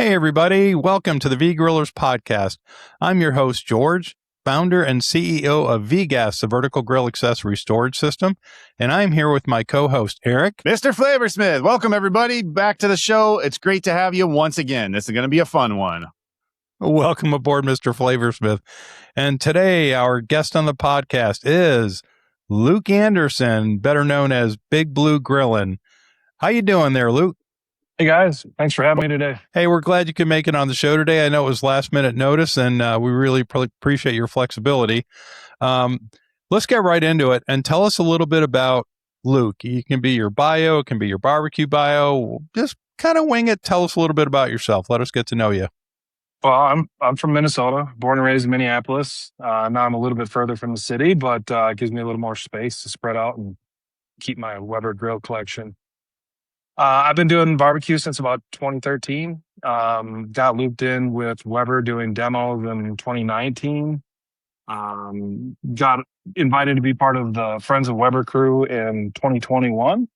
Hey, everybody. Welcome to the VGrillers Podcast. I'm your host, George, founder and CEO of VGas, the vertical grill accessory storage system. And I'm here with my co-host, Eric. MrFlavorsmith. Welcome, everybody, back to the show. It's great to have you once again. This is going to be a fun one. Welcome aboard, Mr. Flavorsmith. And today, our guest on the podcast is Luke Anderson, better known as Big Blue Grillin. How you doing there, Luke? Hey guys, thanks for having me today. Hey, we're glad you could make it on the show today. I know it was last minute notice, and we really appreciate your flexibility. Let's get right into it and tell us a little bit about Luke. It can be your bio, it can be your barbecue bio. Just kind of wing it. Tell us a little bit about yourself. Let us get to know you. Well, I'm from Minnesota, born and raised in Minneapolis. Now I'm a little bit further from the city, but it gives me a little more space to spread out and keep my Weber grill collection. I've been doing barbecue since about 2013. Got looped in with Weber doing demos in 2019. Got invited to be part of the Friends of Weber crew in 2021.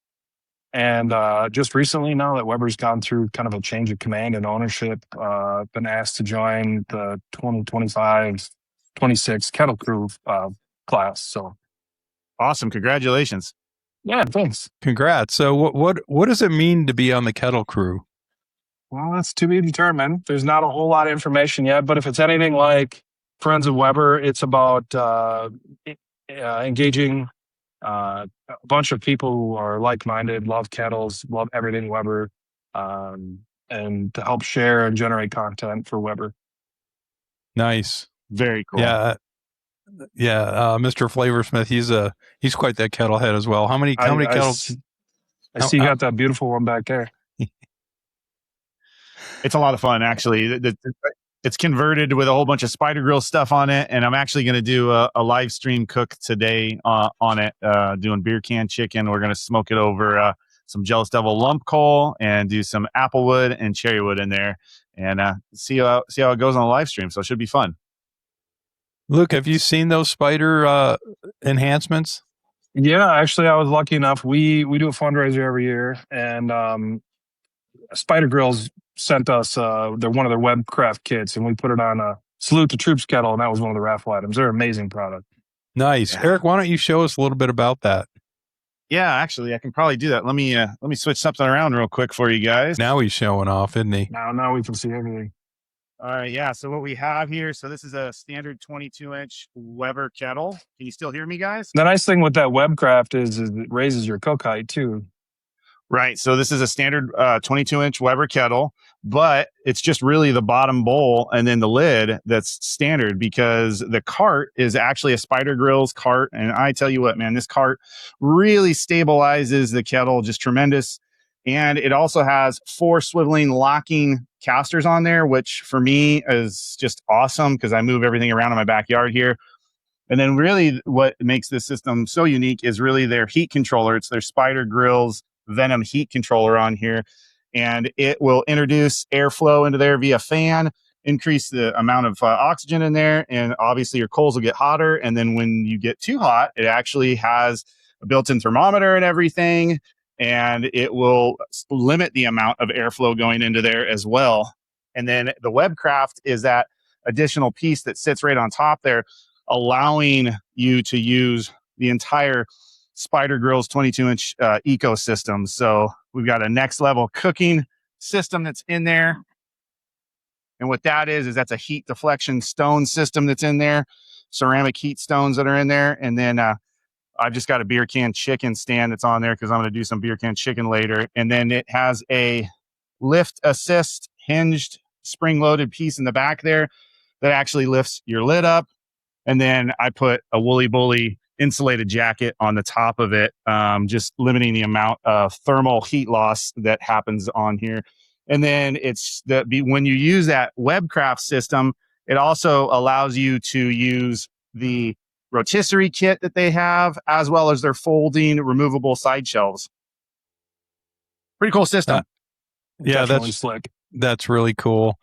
And just recently, now that Weber's gone through kind of a change of command and ownership, been asked to join the 2025-26 Kettle Crew class. So awesome. Congratulations. Yeah, thanks. Congrats. So what does it mean to be on the Kettle Crew? Well, that's to be determined. There's not a whole lot of information yet, but if it's anything like Friends of Weber, it's about engaging a bunch of people who are like-minded, love kettles, love everything Weber, and to help share and generate content for Weber. Nice. Very cool. Yeah. Mr. Flavorsmith, he's quite that kettle head as well. How many kettles? I see you got that beautiful one back there. It's a lot of fun, actually. It's converted with a whole bunch of spider grill stuff on it, and I'm actually going to do a live stream cook today on it, doing beer can chicken. We're going to smoke it over some Jealous Devil lump coal and do some applewood and cherrywood in there, and see how it goes on the live stream. So it should be fun. Luke, have you seen those spider enhancements? Yeah, actually, I was lucky enough. We do a fundraiser every year, and Spider Grills sent us they're one of their Webcraft kits, and we put it on a Salute to Troops kettle, and that was one of the raffle items. They're an amazing product. Nice. Yeah. Eric, why don't you show us a little bit about that? Yeah, actually, I can probably do that. Let me switch something around real quick for you guys. Now he's showing off, isn't he? Now we can see everything. All right, yeah. So what we have here, so this is a standard 22-inch Weber kettle. Can you still hear me, guys? The nice thing with that Webcraft is it raises your cook height too. Right. So this is a standard 22-inch Weber kettle, but it's just really the bottom bowl and then the lid that's standard, because the cart is actually a Spider Grills cart. And I tell you what, man, this cart really stabilizes the kettle, just tremendous. And it also has 4 swiveling locking casters on there, which for me is just awesome because I move everything around in my backyard here. And then really what makes this system so unique is really their heat controller. It's their Spider Grills Venom heat controller on here. And it will introduce airflow into there via fan, increase the amount of oxygen in there. And obviously your coals will get hotter. And then when you get too hot, it actually has a built-in thermometer and everything. And it will limit the amount of airflow going into there as well. And then the Webcraft is that additional piece that sits right on top there, allowing you to use the entire Spider Grills 22-inch ecosystem. So we've got a next level cooking system that's in there. And what that is that's a heat deflection stone system that's in there, ceramic heat stones that are in there. And then I've just got a beer can chicken stand that's on there because I'm going to do some beer can chicken later. And then it has a lift assist hinged spring loaded piece in the back there that actually lifts your lid up. And then I put a Woolly Bully insulated jacket on the top of it, just limiting the amount of thermal heat loss that happens on here. And then when you use that Webcraft system, it also allows you to use the rotisserie kit that they have, as well as their folding removable side shelves. Pretty cool system. Yeah, definitely slick. That's really cool.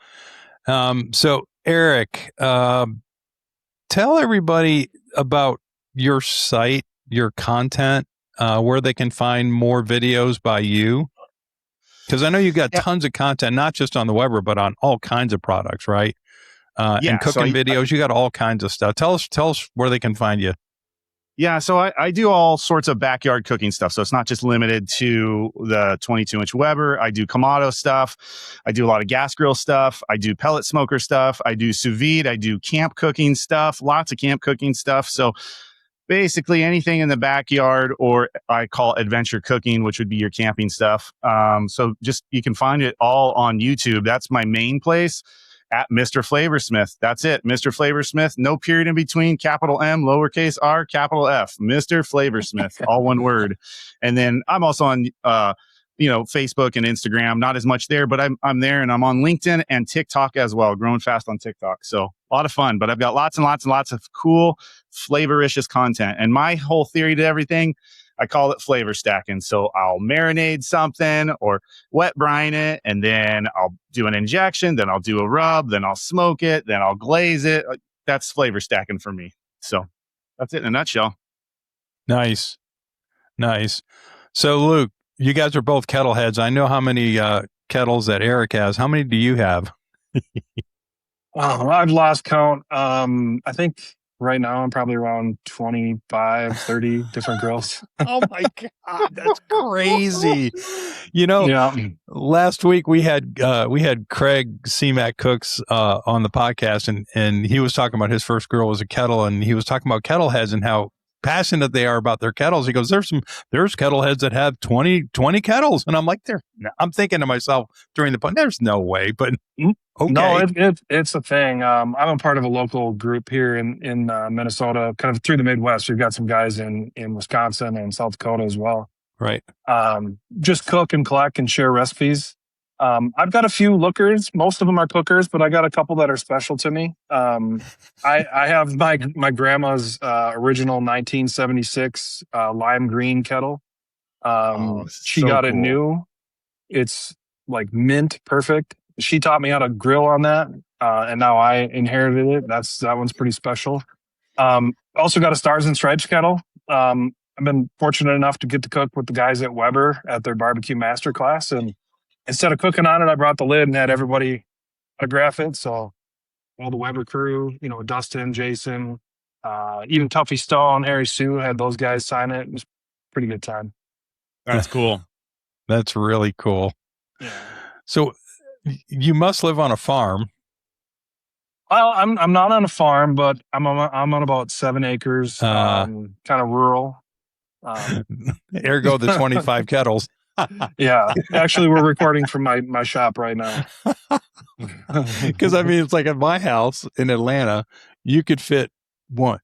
So Eric, tell everybody about your site, your content, where they can find more videos by you. Because I know you got tons of content, not just on the Weber, but on all kinds of products, right? And cooking videos. You got all kinds of stuff. Tell us where they can find you. Yeah, so I do all sorts of backyard cooking stuff. So it's not just limited to the 22-inch Weber. I do Kamado stuff. I do a lot of gas grill stuff. I do pellet smoker stuff. I do sous vide. I do camp cooking stuff, lots of camp cooking stuff. So basically anything in the backyard, or I call adventure cooking, which would be your camping stuff. So just, you can find it all on YouTube. That's my main place. At MrFlavorsmith. That's it. MrFlavorsmith. No period in between. Capital M, lowercase r, capital F. MrFlavorsmith. All one word. And then I'm also on, Facebook and Instagram. Not as much there, but I'm there, and I'm on LinkedIn and TikTok as well. Growing fast on TikTok. So a lot of fun. But I've got lots and lots and lots of cool, flavoricious content. And my whole theory to everything, I call it flavor stacking. So I'll marinate something or wet brine it, and then I'll do an injection, then I'll do a rub, then I'll smoke it, then I'll glaze it. That's flavor stacking for me. So that's it in a nutshell. Nice. So Luke, you guys are both kettle heads. I know how many kettles that Eric has. How many do you have? I've lost count. I think right now I'm probably around 25, 30 different grills. Oh my God, that's crazy. Last week we had Craig CMAC Cooks on the podcast, and he was talking about his first grill was a kettle, and he was talking about kettle heads and how passionate they are about their kettles. He goes, there's kettle heads that have 20 kettles. And I'm like, I'm thinking to myself during the point, there's no way, but okay. No, it's a thing. I'm a part of a local group here in Minnesota, kind of through the Midwest. We've got some guys in Wisconsin and South Dakota as well. Right. Just cook and collect and share recipes. I've got a few lookers. Most of them are cookers, but I got a couple that are special to me. I have my grandma's original 1976 lime green kettle. She got it new. It's like mint perfect. She taught me how to grill on that, and now I inherited it. That one's pretty special. Also got a Stars and Stripes kettle. I've been fortunate enough to get to cook with the guys at Weber at their barbecue masterclass, and instead of cooking on it, I brought the lid and had everybody autograph it. So all the Weber crew, Dustin, Jason, even Tuffy Stone, Harry Sue, had those guys sign it. It was a pretty good time. That's cool. That's really cool. Yeah. So you must live on a farm. Well, I'm not on a farm, but I'm on about 7 acres, kind of rural. Ergo the 25 kettles. Yeah, actually, we're recording from my shop right now. Because it's like at my house in Atlanta, you could fit one.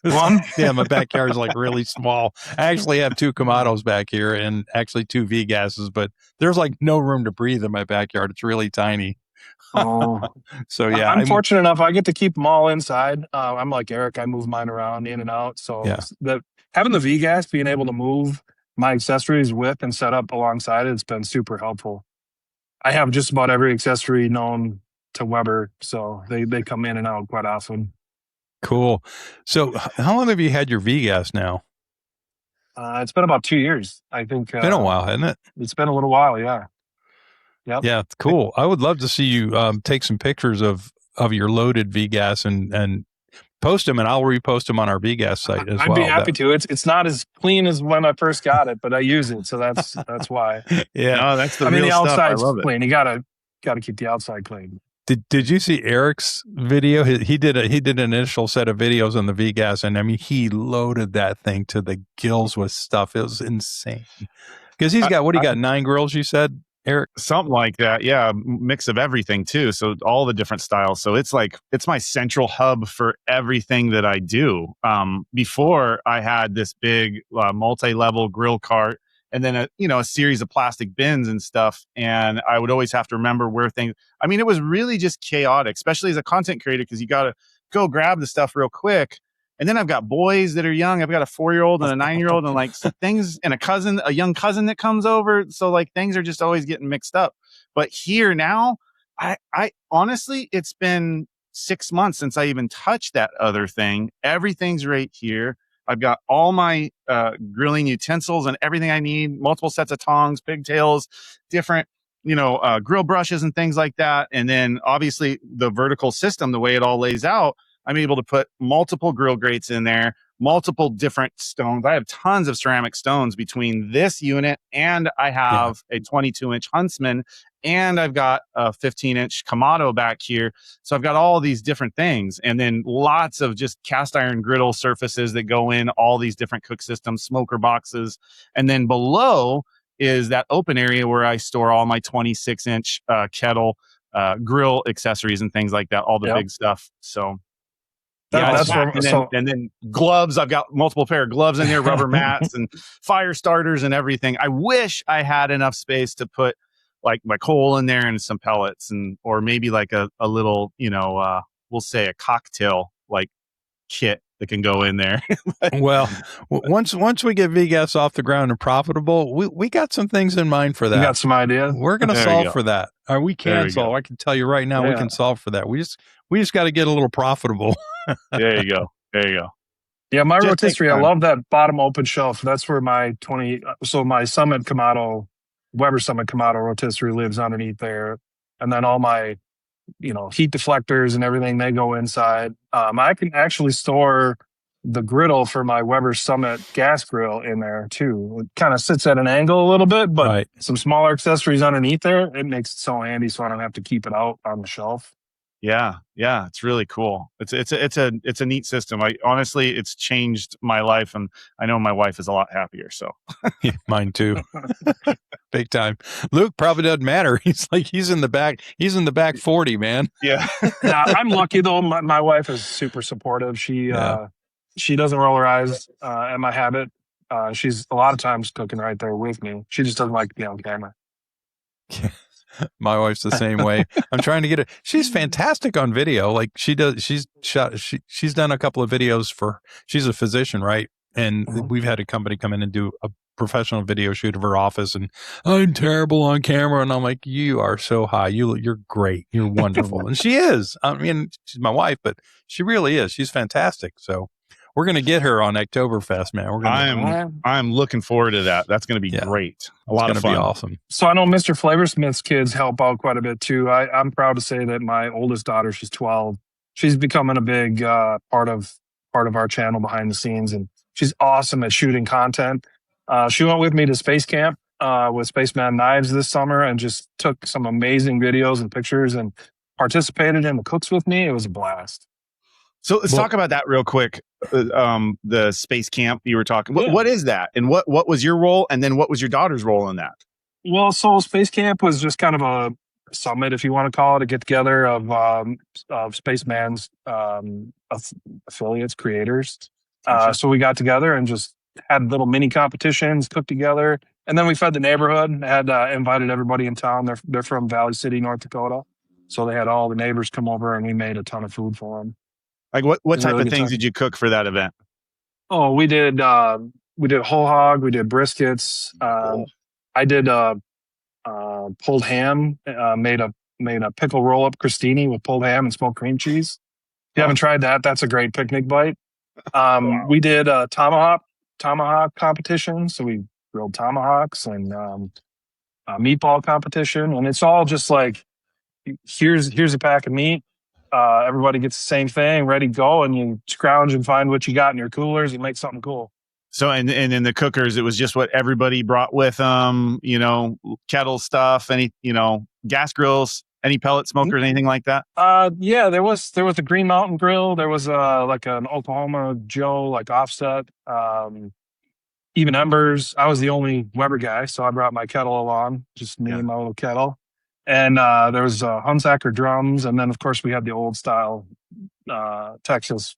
One? Yeah, my backyard is like really small. I actually have 2 Kamados back here and actually 2 V gases, but there's like no room to breathe in my backyard. It's really tiny. Oh, so yeah, I'm fortunate enough. I get to keep them all inside. I'm like Eric. I move mine around in and out. So having the V gas, being able to move my accessories with and set up alongside it's been super helpful. I have just about every accessory known to Weber, so they come in and out quite often. Cool. So how long have you had your V gas now? It's been about 2 years. I think. It's been a while, hasn't it? It's been a little while, yeah. Yep. Yeah, it's cool. I would love to see you take some pictures of your loaded V gas and post them, and I'll repost them on our V-Gas site as well. I'd be happy to. It's not as clean as when I first got it, but I use it, so that's why. Yeah, no, that's the real stuff. Outside's clean. You gotta keep the outside clean. Did you see Eric's video? He did an initial set of videos on the V-Gas, and he loaded that thing to the gills with stuff. It was insane. Because he's got 9 grills? You said, Eric? Something like that. Yeah. Mix of everything too. So all the different styles. So it's my central hub for everything that I do. Before I had this big multi-level grill cart and then a series of plastic bins and stuff. And I would always have to remember where things, it was really just chaotic, especially as a content creator, because you got to go grab the stuff real quick. And then I've got boys that are young. I've got a 4-year-old and a 9-year-old and things, and a young cousin that comes over. So things are just always getting mixed up. But here now, I honestly, it's been 6 months since I even touched that other thing. Everything's right here. I've got all my grilling utensils and everything I need, multiple sets of tongs, pigtails, different, grill brushes and things like that. And then obviously the vertical system, the way it all lays out, I'm able to put multiple grill grates in there, multiple different stones. I have tons of ceramic stones between this unit, and I have a 22-inch Huntsman, and I've got a 15-inch Kamado back here. So I've got all these different things, and then lots of just cast iron griddle surfaces that go in all these different cook systems, smoker boxes. And then below is that open area where I store all my 26-inch kettle, grill accessories and things like that, all the big stuff. So That's and then gloves. I've got multiple pair of gloves in there, rubber mats and fire starters and everything. I wish I had enough space to put like my coal in there and some pellets, or maybe like a little, we'll say a cocktail like kit that can go in there. Well, once we get VGas off the ground and profitable, we got some things in mind for that. You got some ideas? We're going to solve for that. Or we can solve. I can tell you right now, we can solve for that. We just got to get a little profitable. There you go. Yeah, my rotisserie, I love that bottom open shelf. That's where my my Summit Kamado, Weber Summit Kamado rotisserie lives underneath there. And then all my, heat deflectors and everything, they go inside. I can actually store the griddle for my Weber Summit gas grill in there too. It kind of sits at an angle a little bit, but some smaller accessories underneath there, it makes it so handy so I don't have to keep it out on the shelf. Yeah, it's really cool. It's a neat system. Honestly, it's changed my life, and I know my wife is a lot happier. So, yeah, mine too, big time. Luke probably doesn't matter. He's in the back. He's in the back 40, man. Yeah, I'm lucky though. My wife is super supportive. She doesn't roll her eyes at my habit. She's a lot of times cooking right there with me. She just doesn't like to be on camera. My wife's the same way. I'm trying to get it. She's fantastic on video. Like she's done a couple of videos she's a physician, right? And we've had a company come in and do a professional video shoot of her office, and I'm terrible on camera. And I'm like, you are so high. You're great. You're wonderful. And she is. I mean, she's my wife, but she really is. She's fantastic. So we're going to get her on Oktoberfest, man. I'm looking forward to that. That's going to be great. A lot of fun. Be awesome. So I know MrFlavorsmith's kids help out quite a bit too. I'm proud to say that my oldest daughter, she's 12. She's becoming a big part of our channel behind the scenes, and she's awesome at shooting content. She went with me to Space Camp with Spaceman Knives this summer and just took some amazing videos and pictures and participated in the cooks with me. It was a blast. So let's talk about that real quick. The Space Camp you were talking. What is that, and what was your role, and then what was your daughter's role in that? Well, so Space Camp was just kind of a summit, if you want to call it, a get together of Spaceman's affiliates, creators. So we got together and just had little mini competitions, cooked together, and then we fed the neighborhood. Had invited everybody in town. They're from Valley City, North Dakota, so they had all the neighbors come over, and we made a ton of food for them. Like what type of things did you cook for that event? Oh, we did whole hog, we did briskets. I did pulled ham, made a pickle roll up crostini with pulled ham and smoked cream cheese. If you haven't tried that, that's a great picnic bite. We did a tomahawk competition, so we grilled tomahawks, and a meatball competition, and it's all just like here's a pack of meat. Everybody gets the same thing, ready to go, and you scrounge and find what you got in your coolers and make something cool. So, and in the cookers, it was just what everybody brought with them, kettle stuff, any, gas grills, any pellet smokers, anything like that? Yeah, there was a Green Mountain grill. There was like an Oklahoma Joe, like offset, even embers. I was the only Weber guy, so I brought my kettle along, just me and my little kettle. And there was Hunsacker drums, and then of course we had the old style Texas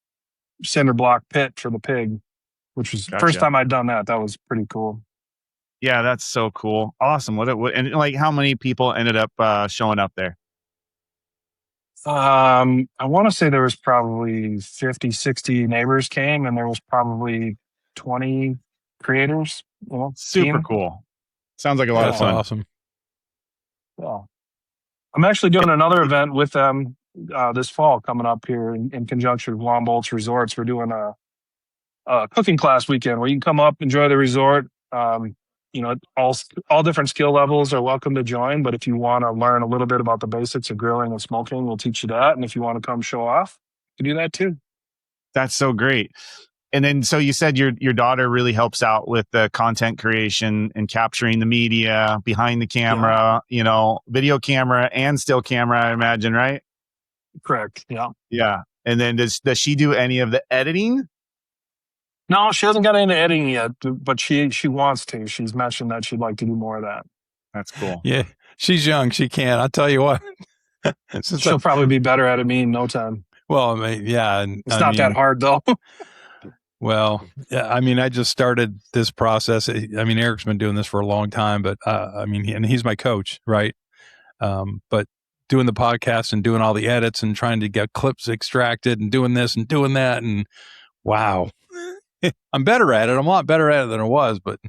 cinder block pit for the pig, which was the first time I'd done that. That was pretty cool. Yeah, that's so cool. Awesome. And like how many people ended up showing up there? I want to say there was probably 50, 60 neighbors came, and there was probably 20 creators. Super cool. Sounds like a lot of fun. Awesome. Yeah. I'm actually doing another event with them this fall coming up here in conjunction with Long Bolts Resorts. We're doing cooking class weekend where you can come up, enjoy the resort. All different skill levels are welcome to join. But if you want to learn a little bit about the basics of grilling and smoking, we'll teach you that. And if you want to come show off, you can do that too. That's so great. And then, so you said your daughter really helps out with the content creation and capturing the media behind the camera, video camera and still camera, I imagine, right? Correct. Yeah. Yeah. And then does she do any of the editing? No, she hasn't got into editing yet, but she wants to. She's mentioned that she'd like to do more of that. That's cool. Yeah. She's young. She can. I'll tell you what. She'll probably be better at it me in no time. Well, I mean, yeah. It's not that hard though. Well, yeah, I mean, I just started this process. I mean, Eric's been doing this for a long time, but and he's my coach, right? But doing the podcast and doing all the edits and trying to get clips extracted and doing this and doing that, and wow, I'm better at it. I'm a lot better at it than I was, but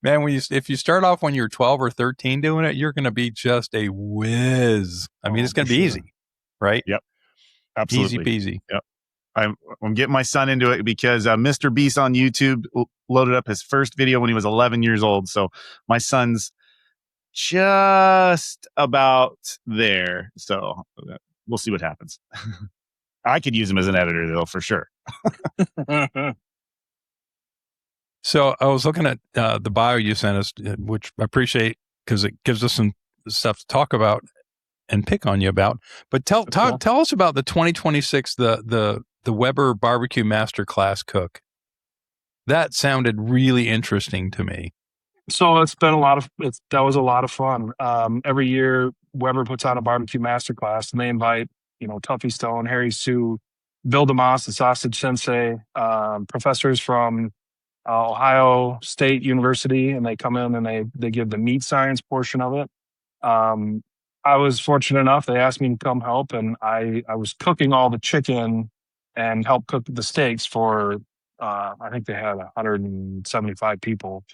man, if you start off when you're 12 or 13 doing it, you're going to be just a whiz. I mean, it's going to be easy, right? Yep, absolutely, easy peasy. Yep. I'm getting my son into it because Mr. Beast on YouTube loaded up his first video when he was 11 years old. So my son's just about there. So we'll see what happens. I could use him as an editor though, for sure. So I was looking at the bio you sent us, which I appreciate because it gives us some stuff to talk about and pick on you about. But tell us about the 2026 the Weber Barbecue Masterclass cook. That sounded really interesting to me. So it's been that was a lot of fun. Every year Weber puts on a barbecue masterclass and they invite, Tuffy Stone, Harry Sue, Bill DeMoss, the sausage sensei, professors from Ohio State University, and they come in and they give the meat science portion of it. I was fortunate enough, they asked me to come help, and I was cooking all the chicken and help cook the steaks for, I think they had 175 people.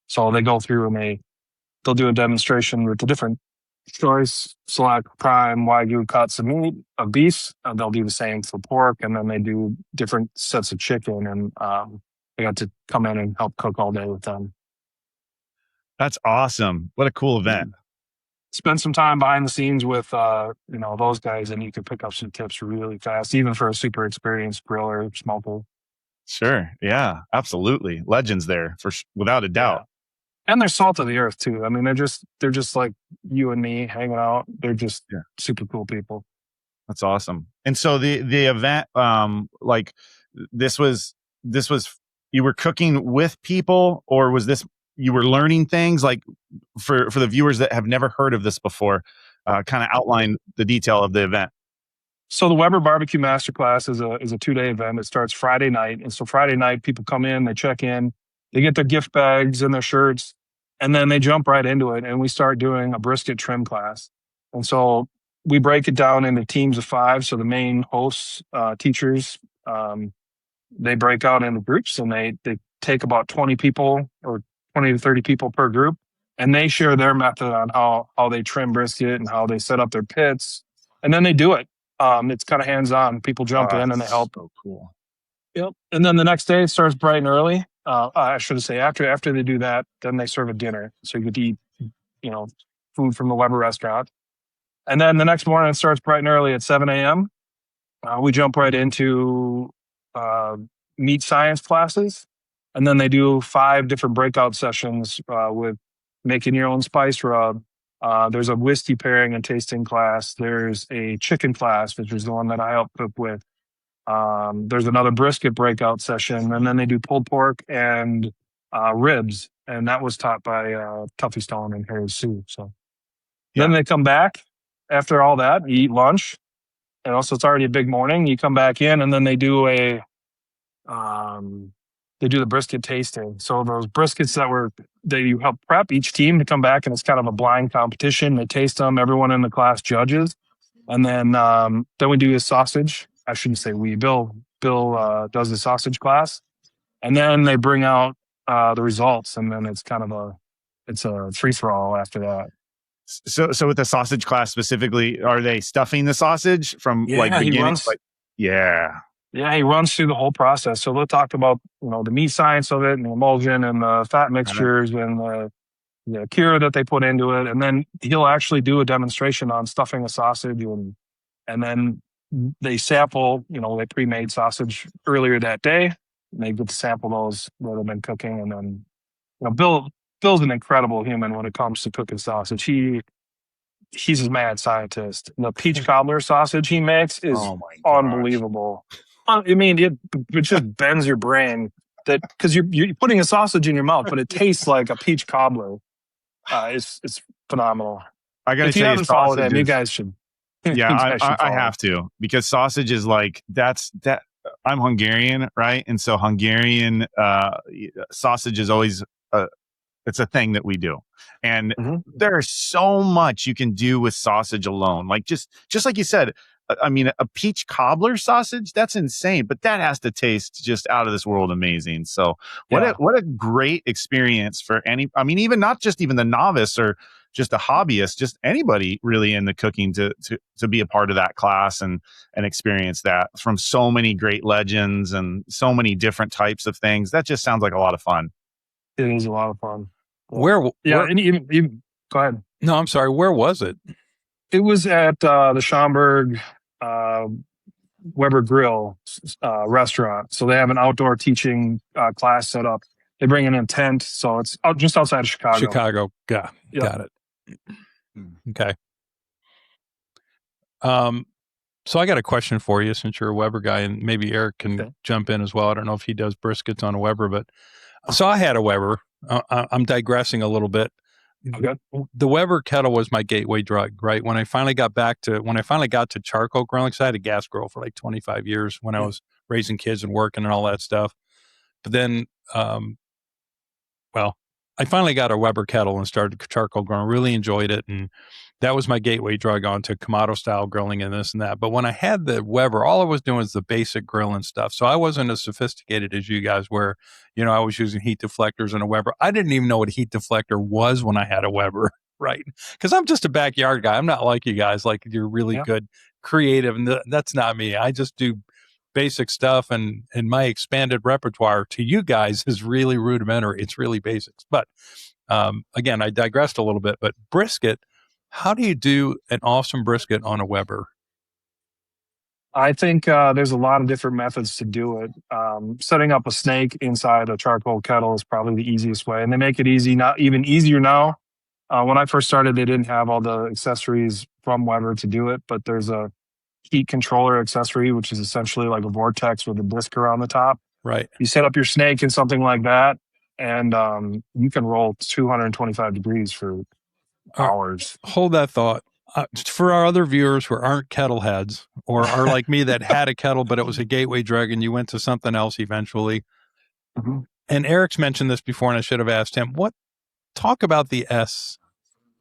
So they go through and they'll do a demonstration with the different choice, select, prime, wagyu cuts of meat, of beef. They'll do the same for pork, and then they do different sets of chicken. And I got to come in and help cook all day with them. That's awesome. What a cool event. Spend some time behind the scenes with, those guys, and you can pick up some tips really fast, even for a super experienced griller, smoker. Sure. Yeah, absolutely. Legends there without a doubt. Yeah. And they're salt of the earth too. I mean, they're just like you and me hanging out. They're just super cool people. That's awesome. And so the event, this was you were cooking with people, or was this you were learning things? Like for the viewers that have never heard of this before, kind of outline the detail of the event. So the Weber Barbecue Masterclass is a 2-day event. It starts Friday night. And so Friday night, people come in, they check in, they get their gift bags and their shirts, and then they jump right into it. And we start doing a brisket trim class. And so we break it down into teams of 5. So the main hosts, teachers, they break out into groups, and they take about 20 people or 20 to 30 people per group. And they share their method on how they trim brisket and how they set up their pits. And then they do it. It's kind of hands-on. People jump in and they help. So cool. Yep. And then the next day it starts bright and early. I should say after they do that, then they serve a dinner. So you get to eat, food from the Weber restaurant. And then the next morning it starts bright and early at 7 a.m. We jump right into meat science classes. And then they do 5 different breakout sessions with making your own spice rub. There's a whiskey pairing and tasting class. There's a chicken class, which is the one that I helped cook with. There's another brisket breakout session, and then they do pulled pork and ribs, and that was taught by Tuffy Stone and Harry Sue. So then they come back after all that, you eat lunch, and also it's already a big morning. You come back in, and then they do the brisket tasting. So those briskets that you help prep each team to come back, and it's kind of a blind competition. They taste them. Everyone in the class judges. And then we do a sausage. I shouldn't say we. Bill does the sausage class. And then they bring out the results. And then it's kind of a free-for-all after that. So with the sausage class specifically, are they stuffing the sausage from beginning? He runs, yeah. Yeah, he runs through the whole process. So they'll talk about, the meat science of it and the emulsion and the fat mixtures and the cure that they put into it. And then he'll actually do a demonstration on stuffing a sausage and then they sample, they pre-made sausage earlier that day. And they get to sample those that have been cooking. And then, Bill's an incredible human when it comes to cooking sausage. He's a mad scientist. The peach cobbler sausage he makes is unbelievable. I mean, it just bends your brain that because you're putting a sausage in your mouth, but it tastes like a peach cobbler. It's phenomenal. I gotta if you say, haven't followed him, you guys should. Yeah, I have to, because sausage is like that. I'm Hungarian, right? And so Hungarian sausage is always it's a thing that we do. And there's so much you can do with sausage alone. Like just like you said, I mean, a peach cobbler sausage, that's insane, but that has to taste just out of this world amazing. So what a great experience for even not just even the novice or just a hobbyist, just anybody really in the cooking to be a part of that class and experience that from so many great legends and so many different types of things. That just sounds like a lot of fun. It is a lot of fun. Where and even go ahead. No, I'm sorry. Where was it? It was at the Schaumburg Weber Grill restaurant. So they have an outdoor teaching class set up. They bring in a tent, so it's just outside of Chicago. Chicago, got it. Okay. So I got a question for you, since you're a Weber guy, and maybe Eric can jump in as well. I don't know if he does briskets on a Weber, but so I had a Weber. I'm digressing a little bit. Okay. The Weber kettle was my gateway drug, right? When I finally got to charcoal grilling, because I had a gas grill for like 25 years when I was raising kids and working and all that stuff. But then, I finally got a Weber kettle and started charcoal grilling. Really enjoyed it, and that was my gateway drug onto Kamado style grilling and this and that. But when I had the Weber, all I was doing was the basic grilling stuff. So I wasn't as sophisticated as you guys were. I was using heat deflectors and a Weber. I didn't even know what a heat deflector was when I had a Weber, right? Because I'm just a backyard guy. I'm not like you guys. Like, you're really good, creative, and that's not me. I just do basic stuff, and my expanded repertoire to you guys is really rudimentary. It's really basics. But again, I digressed a little bit. But brisket, how do you do an awesome brisket on a Weber? I think there's a lot of different methods to do it. Setting up a snake inside a charcoal kettle is probably the easiest way, and they make it easy, not even easier now. When I first started, they didn't have all the accessories from Weber to do it, but there's a heat controller accessory, which is essentially like a vortex with a disc around the top. Right. You set up your snake in something like that, and you can roll 225 degrees for hours. Hold that thought. For our other viewers who aren't kettle heads, or are like me that had a kettle, but it was a gateway drug and you went to something else eventually. And Eric's mentioned this before, and I should have asked him, talk about the S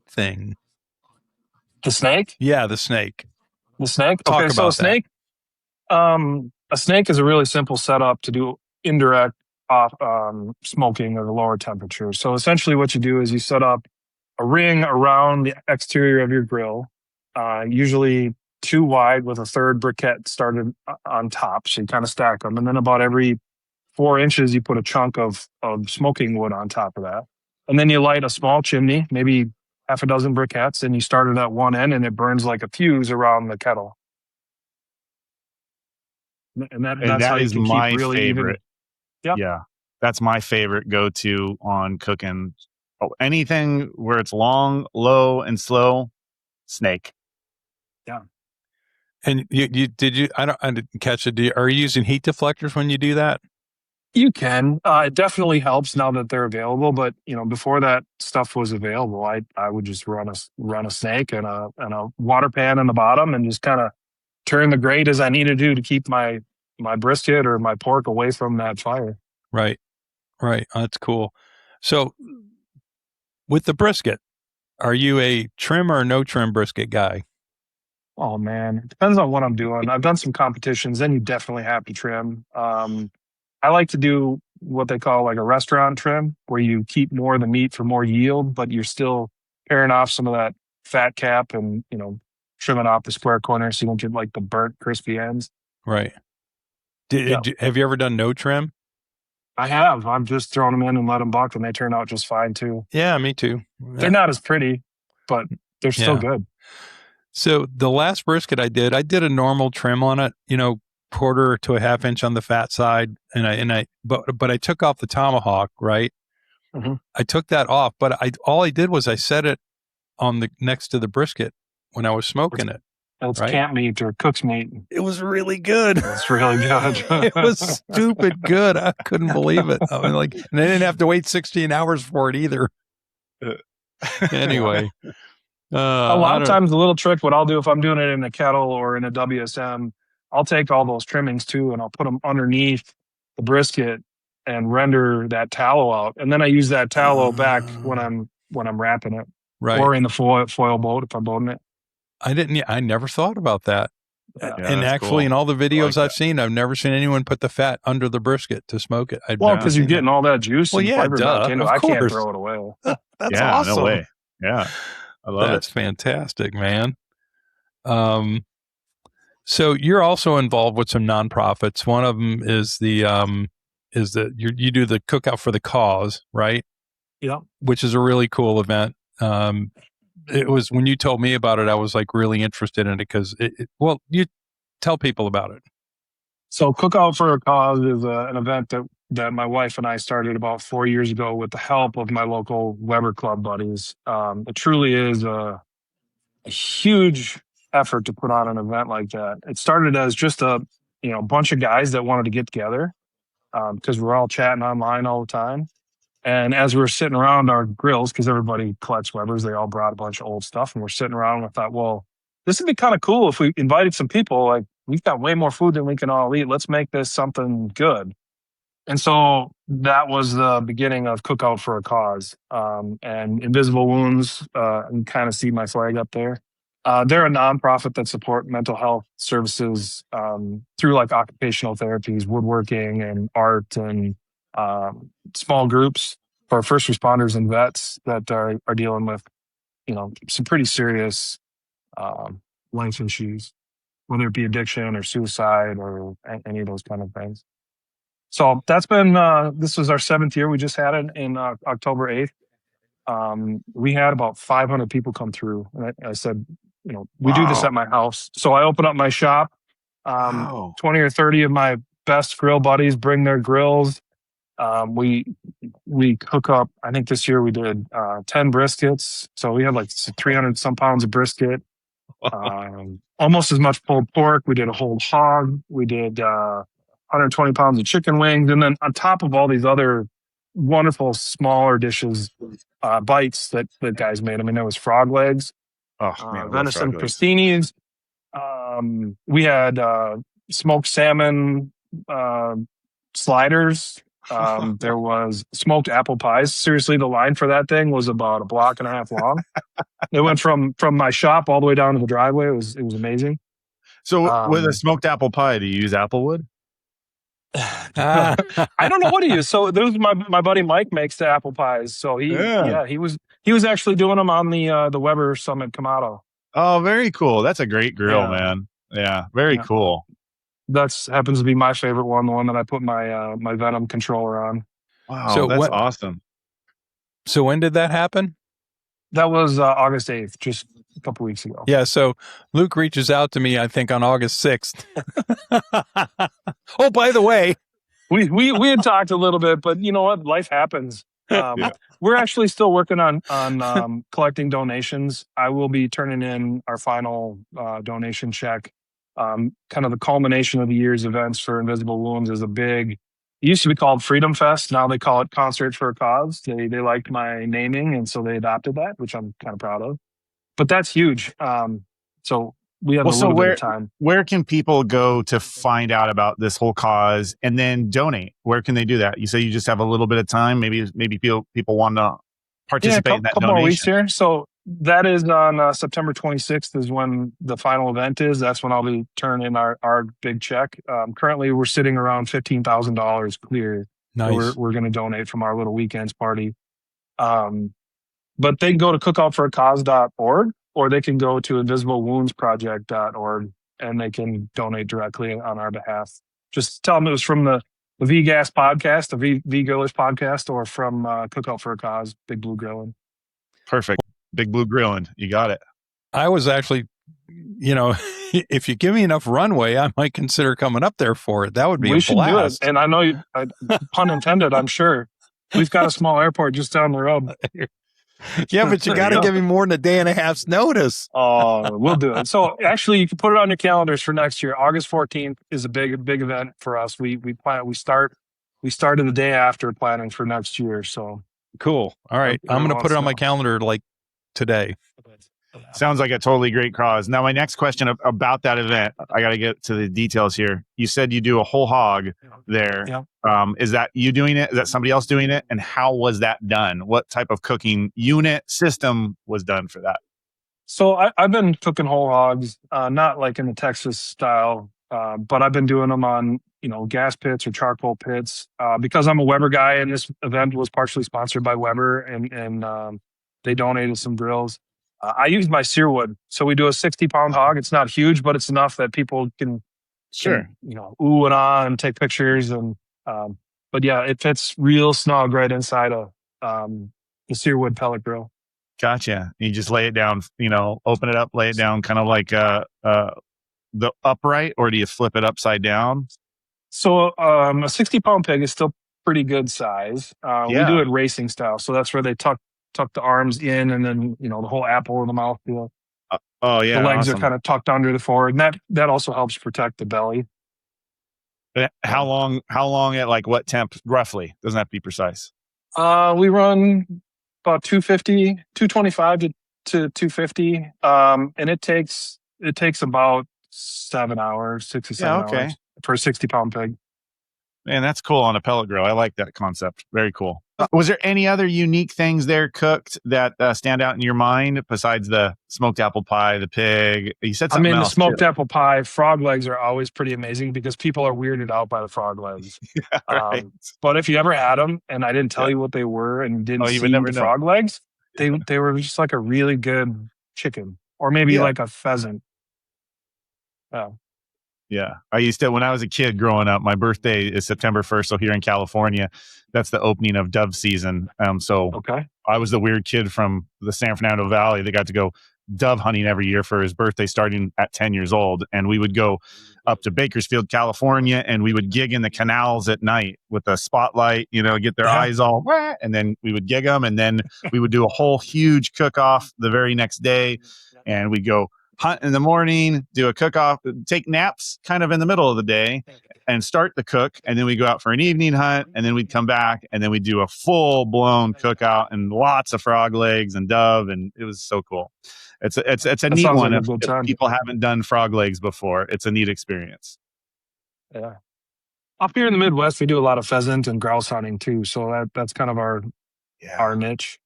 thing. The snake? Yeah, the snake. The snake? Talk okay, about so a snake, a snake is a really simple setup to do indirect smoking at a lower temperature. So essentially what you do is you set up a ring around the exterior of your grill, usually 2 wide with a third briquette started on top. So you kind of stack them. And then about every 4 inches, you put a chunk of smoking wood on top of that. And then you light a small chimney, maybe half a dozen briquettes, and you start it at one end and it burns like a fuse around the kettle. And that's how is you can my keep really favorite. Even. Yeah, that's my favorite go-to on cooking. Anything where it's long, low, and slow, snake. Yeah. And I didn't catch it. Are you using heat deflectors when you do that? You can. It definitely helps now that they're available. But before that stuff was available, I would just run a snake and a water pan in the bottom and just kind of turn the grate as I need to do to keep my brisket or my pork away from that fire. Right. That's cool. So with the brisket, are you a trim or no trim brisket guy? Oh man, it depends on what I'm doing. I've done some competitions, then you definitely have to trim. I like to do what they call like a restaurant trim, where you keep more of the meat for more yield, but you're still paring off some of that fat cap and, trimming off the square corners so you don't get like the burnt, crispy ends. Right. Have you ever done no trim? I have. I've just thrown them in and let them buck, and they turn out just fine too. Yeah, me too. They're not as pretty, but they're still good. So the last brisket I did a normal trim on it, 1/4 to a 1/2 inch on the fat side, but I took off the tomahawk, right? Mm-hmm. I took that off, but all I did was I set it on the next to the brisket when I was smoking it. It's camp meat or cook's meat. It was really good. It's really good. It was stupid good. I couldn't believe it. I mean, and I didn't have to wait 16 hours for it either. Anyway. A lot of times the little trick, what I'll do if I'm doing it in a kettle or in a WSM, I'll take all those trimmings too, and I'll put them underneath the brisket and render that tallow out. And then I use that tallow back when I'm wrapping it. Right. Or in the foil boat if I'm boating it. I never thought about that. Yeah, and actually, in all the videos I've seen, I've never seen anyone put the fat under the brisket to smoke it. Because you're getting all that juice. Well, yeah, duh, I can't throw it away. That's awesome. No way. Yeah, I love That's fantastic, man. So you're also involved with some nonprofits. One of them is you do the cookout for the cause, right? Yeah, which is a really cool event. It was when you told me about it, I was like really interested in it because you tell people about it. So Cookout for a Cause is an event that my wife and I started about 4 years ago with the help of my local Weber Club buddies. It truly is a huge effort to put on an event like that. It started as just a bunch of guys that wanted to get together because we're all chatting online all the time. And as we were sitting around our grills, because everybody collects Webers, they all brought a bunch of old stuff, and we're sitting around and I thought, well, this would be kind of cool if we invited some people. Like, we've got way more food than we can all eat. Let's make this something good. And so that was the beginning of Cookout for a Cause. And Invisible Wounds, you can kind of see my flag up there. They're a nonprofit that support mental health services through like occupational therapies, woodworking, and art, and small groups for first responders and vets that are dealing with, some pretty serious life issues, whether it be addiction or suicide or any of those kind of things. So that's been, this was our 7th year. We just had it in October 8th. We had about 500 people come through. And I said, we do this at my house. So I open up my shop. 20 or 30 of my best grill buddies bring their grills. We cook up, I think this year we did 10 briskets. So we had like 300 some pounds of brisket, almost as much pulled pork. We did a whole hog. We did 120 pounds of chicken wings. And then on top of all these other wonderful smaller dishes, bites that guys made. I mean, there was frog legs, venison crostinis. We had smoked salmon sliders. There was smoked apple pies. Seriously, the line for that thing was about a block and a half long. It went from my shop all the way down to the driveway. It was amazing. So with a smoked apple pie, do you use apple wood? I don't know what he used. So there's my buddy Mike makes the apple pies. So he was actually doing them on the Weber Summit Kamado. Oh, very cool. That's a great grill, man. Yeah, very cool. That's happens to be my favorite one, the one that I put my my Venom controller on. Wow, so that's awesome. So when did that happen? That was August 8th, just a couple weeks ago. Yeah, so Luke reaches out to me, I think, on August 6th. Oh, by the way. We had talked a little bit, but you know what? Life happens. We're actually still working on collecting donations. I will be turning in our final donation check. Kind of the culmination of the year's events for Invisible Wounds is a big, it used to be called Freedom Fest. Now they call it Concert for a Cause. They liked my naming, and so they adopted that, which I'm kind of proud of. But that's huge. So we have a little bit of time. Where can people go to find out about this whole cause and then donate? Where can they do that? You say you just have a little bit of time. Maybe people want to participate in that couple donation. More weeks here. So that is on September 26th is when the final event is. That's when I'll be turning in our big check. Currently, we're sitting around $15,000 clear. Nice. We're going to donate from our little weekends party. But they can go to cookoutforacause.org, or they can go to invisiblewoundsproject.org, and they can donate directly on our behalf. just tell them it was from the VGas podcast, the VGrillers podcast, or from Cookout for a Cause, Big Blue Grillin. Perfect. Big Blue Grillin. You got it. I was actually, if you give me enough runway, I might consider coming up there for it. That would be a blast. Do it. And I know pun intended, I'm sure. We've got a small airport just down the road. Yeah, but you got to give me more than a day and a half's notice. Oh, we'll do it. So actually, you can put it on your calendars for next year. August 14th is a big event for us. We started the day after planning for next year. So cool. All right, I'm going to put it on my calendar like today. Sounds like a totally great cause. Now, my next question about that event, I got to get to the details here. You said you do a whole hog there. Yeah. Is that you doing it? Is that somebody else doing it? And how was that done? What type of cooking unit system was done for that? So I've been cooking whole hogs, not like in the Texas style, but I've been doing them on, gas pits or charcoal pits, because I'm a Weber guy, and this event was partially sponsored by Weber, and they donated some grills. I use my sear wood. So we do a 60-pound hog. It's not huge, but it's enough that people can ooh and ah and take pictures. And but yeah, it fits real snug right inside the sear wood pellet grill. Gotcha. You just lay it down, open it up, lay it down kind of like the upright, or do you flip it upside down? So a 60-pound pig is still pretty good size. We do it racing style. So that's where they tuck the arms in, and then the whole apple in the mouth. The legs are kind of tucked under the forward, and that also helps protect the belly. How long at like what temp roughly? Doesn't have to be precise. We run about 225 to 250, and it takes about 7 hours, 6 to 7 hours for a 60-pound pig. Man, that's cool on a pellet grill. I like that concept. Very cool. Was there any other unique things there cooked that stand out in your mind besides the smoked apple pie, the pig? You said something else. The smoked apple pie, frog legs are always pretty amazing because people are weirded out by the frog legs. Yeah, right. But if you ever had them and I didn't tell you what they were and didn't see the frog legs, they were just like a really good chicken, or maybe like a pheasant. Yeah. I used to, when I was a kid growing up, my birthday is September 1st. So here in California, that's the opening of dove season. I was the weird kid from the San Fernando Valley that got to go dove hunting every year for his birthday starting at 10 years old. And we would go up to Bakersfield, California, and we would gig in the canals at night with a spotlight, get their eyes all, and then we would gig them. And then we would do a whole huge cook-off the very next day. And we'd go hunt in the morning, do a cook-off, take naps kind of in the middle of the day, and start the cook. And then we go out for an evening hunt, and then we'd come back, and then we'd do a full-blown cookout and lots of frog legs and dove, and it was so cool. It's a neat one. If people haven't done frog legs before, it's a neat experience. Yeah. Up here in the Midwest, we do a lot of pheasant and grouse hunting too. So that's kind of our niche.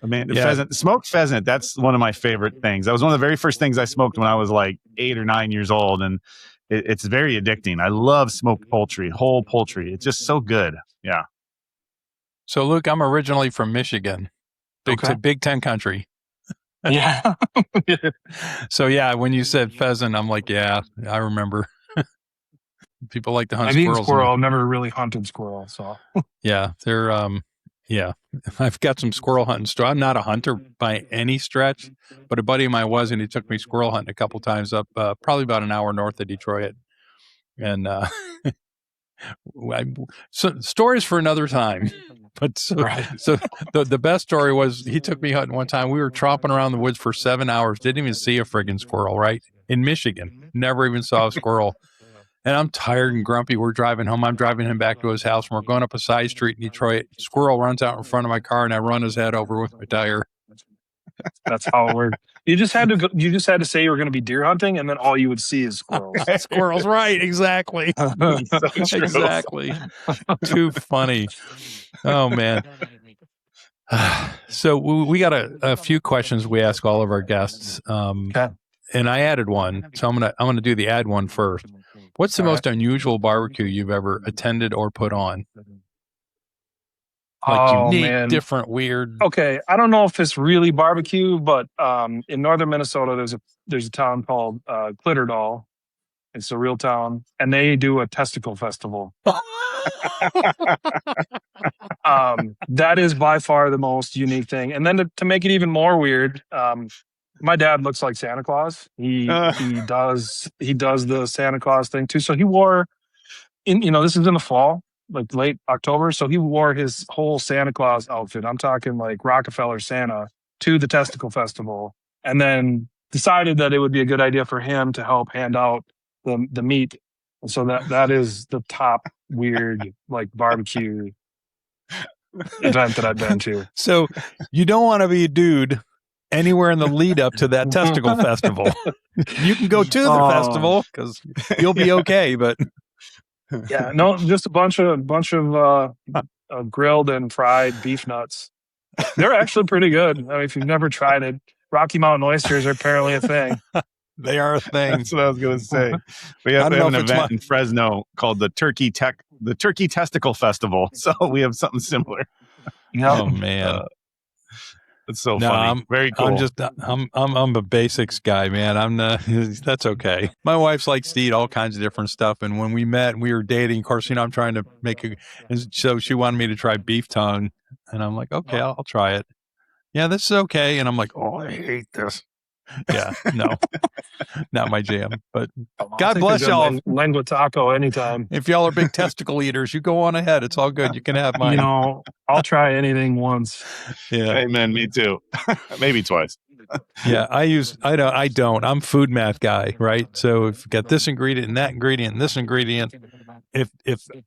Man, smoked pheasant, that's one of my favorite things. That was one of the very first things I smoked when I was like 8 or 9 years old. And it's very addicting. I love smoked poultry, whole poultry. It's just so good. Yeah. So, Luke, I'm originally from Michigan, Big Ten country. Yeah. So, when you said pheasant, I'm like, I remember. People like to hunt squirrels. Squirrel. I've never really hunted squirrel. So, they're I've got some squirrel hunting story. I'm not a hunter by any stretch, but a buddy of mine was, and he took me squirrel hunting a couple times up, probably about an hour north of Detroit. And so stories for another time. But so the best story was he took me hunting one time. We were tromping around the woods for 7 hours, didn't even see a friggin' squirrel, right? In Michigan, never even saw a squirrel. And I'm tired and grumpy. We're driving home. I'm driving him back to his house. And we're going up a side street in Detroit. Squirrel runs out in front of my car, and I run his head over with my tire. That's how it worked. You just had to say you were going to be deer hunting, and then all you would see is squirrels. Squirrels, right? Exactly. Exactly. Too funny. Oh man. So we got a few questions we ask all of our guests. And I added one, so I'm gonna do the add one first. What's the most unusual barbecue you've ever attended or put on? Like unique, different, weird. Okay, I don't know if it's really barbecue, but in northern Minnesota, there's a town called Clitterdall, It's a real town, and they do a testicle festival. That is by far the most unique thing. And then to make it even more weird, my dad looks like Santa Claus. He does the Santa Claus thing too. So he wore this is in the fall, like late October. So he wore his whole Santa Claus outfit. I'm talking like Rockefeller Santa to the testicle festival, and then decided that it would be a good idea for him to help hand out the meat. And so that is the top weird like barbecue event that I've been to. So you don't want to be a dude anywhere in the lead up to that testicle festival. You can go to the festival because you'll be okay, but yeah, no, just a bunch of grilled and fried beef nuts. They're actually pretty good. I mean, if you've never tried it, Rocky Mountain oysters are apparently a thing. They are a thing. That's what I was going to say. We have an event in Fresno called the Turkey Testicle Festival. So we have something similar. Oh man, it's so funny. Very cool. I'm a basics guy, man. I'm not. That's okay. My wife's likes to eat all kinds of different stuff, and when we met, and we were dating. Of course, I'm trying to and so she wanted me to try beef tongue, and I'm like, okay, I'll try it. Yeah, this is okay, and I'm like, oh, I hate this. Yeah, no, not my jam. But God bless y'all. Lengua taco anytime. If y'all are big testicle eaters, you go on ahead. It's all good. You can have mine. I'll try anything once. Yeah, amen. Me too. Maybe twice. Yeah, I don't. I'm food math guy, right? So if you got this ingredient and that ingredient and this ingredient, if